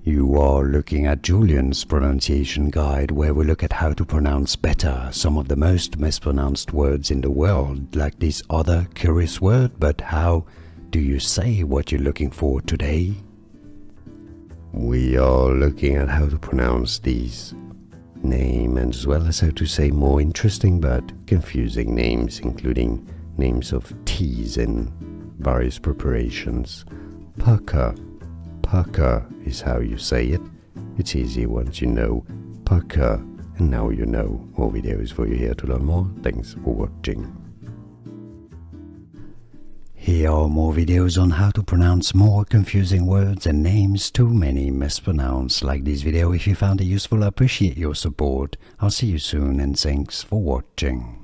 You are looking at Julian's pronunciation guide, where we look at how to pronounce better some of the most mispronounced words in the world, like this other curious word. But how do you say what you're looking for today? We are looking at how to pronounce these names, as well as how to say more interesting but confusing names, including names of teas in various preparations. Pukka. Pukka is how you say it. It's easy once you know Pukka, and now you know. More videos for you here to learn more. Thanks for watching. Here are more videos on how to pronounce more confusing words and names too many mispronounced. Like this video if you found it useful. I appreciate your support. I'll see you soon, and thanks for watching.